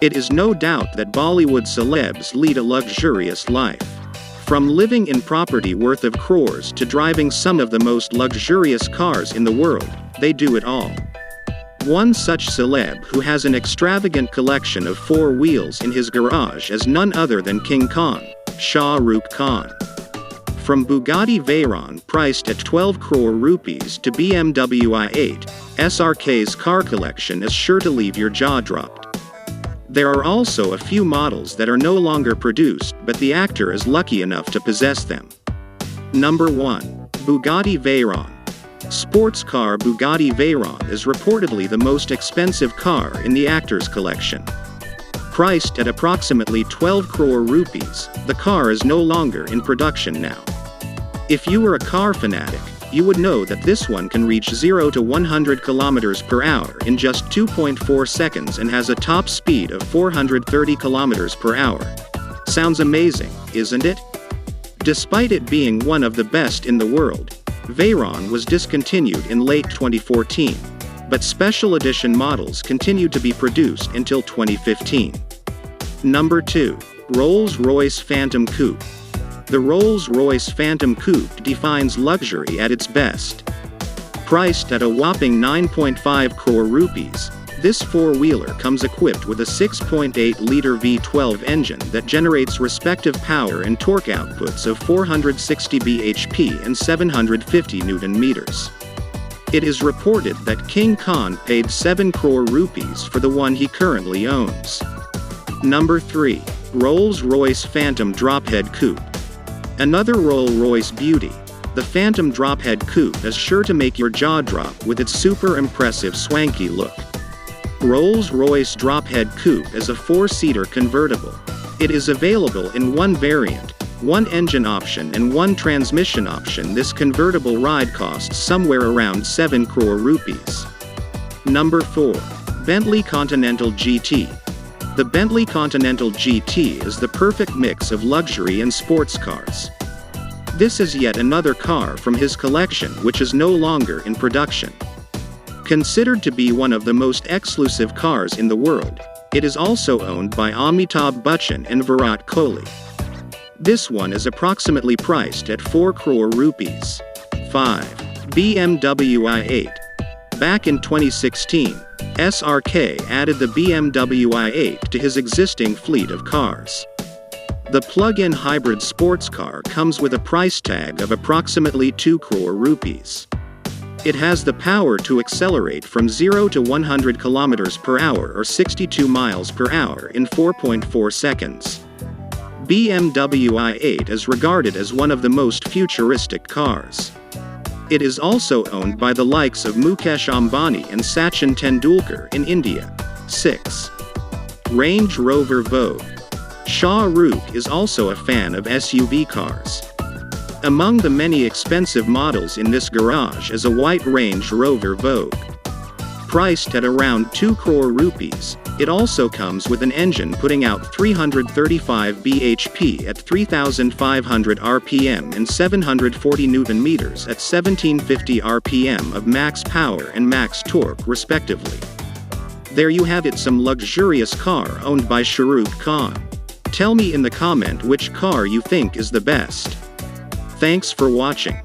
It is no doubt that Bollywood celebs lead a luxurious life. From living in property worth of crores to driving some of the most luxurious cars in the world, they do it all. One such celeb who has an extravagant collection of four wheels in his garage is none other than King Khan, Shahrukh Khan. From Bugatti Veyron priced at 12 crore rupees to BMW i8, SRK's car collection is sure to leave your jaw dropped. There are also a few models that are no longer produced, but the actor is lucky enough to possess them. Number 1. Bugatti Veyron. Sports car Bugatti Veyron is reportedly the most expensive car in the actor's collection. Priced at approximately 12 crore rupees, the car is no longer in production now. If you are a car fanatic, you would know that this one can reach 0 to 100 kilometers per hour in just 2.4 seconds and has a top speed of 430 kilometers per hour. Sounds amazing, isn't it? Despite it being one of the best in the world, Veyron was discontinued in late 2014, but special edition models continued to be produced until 2015. Number 2. Rolls-Royce Phantom Coupe. The Rolls-Royce Phantom Coupe defines luxury at its best. Priced at a whopping 9.5 crore rupees, this four-wheeler comes equipped with a 6.8-liter V12 engine that generates respective power and torque outputs of 460 bhp and 750 Nm. It is reported that King Khan paid 7 crore rupees for the one he currently owns. Number 3. Rolls-Royce Phantom Drophead Coupe. Another Rolls-Royce beauty, the Phantom Drophead Coupe is sure to make your jaw drop with its super impressive swanky look. Rolls-Royce Drophead Coupe is a 4-seater convertible. It is available in one variant, one engine option and one transmission option. This convertible ride costs somewhere around 7 crore rupees. Number 4. Bentley Continental GT. The Bentley Continental GT is the perfect mix of luxury and sports cars. This is yet another car from his collection which is no longer in production. Considered to be one of the most exclusive cars in the world, it is also owned by Amitabh Bachchan and Virat Kohli. This one is approximately priced at 4 crore rupees. 5. BMW i8. Back in 2016, SRK added the BMW i8 to his existing fleet of cars. The plug-in hybrid sports car comes with a price tag of approximately 2 crore rupees. It has the power to accelerate from 0 to 100 kilometers per hour or 62 miles per hour in 4.4 seconds. BMW i8 is regarded as one of the most futuristic cars. It is also owned by the likes of Mukesh Ambani and Sachin Tendulkar in India. 6. Range Rover Vogue. Shahrukh is also a fan of SUV cars. Among the many expensive models in this garage is a white Range Rover Vogue. Priced at around 2 crore rupees, it also comes with an engine putting out 335 bhp at 3,500 rpm and 740 Nm at 1,750 rpm of max power and max torque respectively. There you have it, some luxurious car owned by Shahrukh Khan. Tell me in the comment which car you think is the best. Thanks for watching.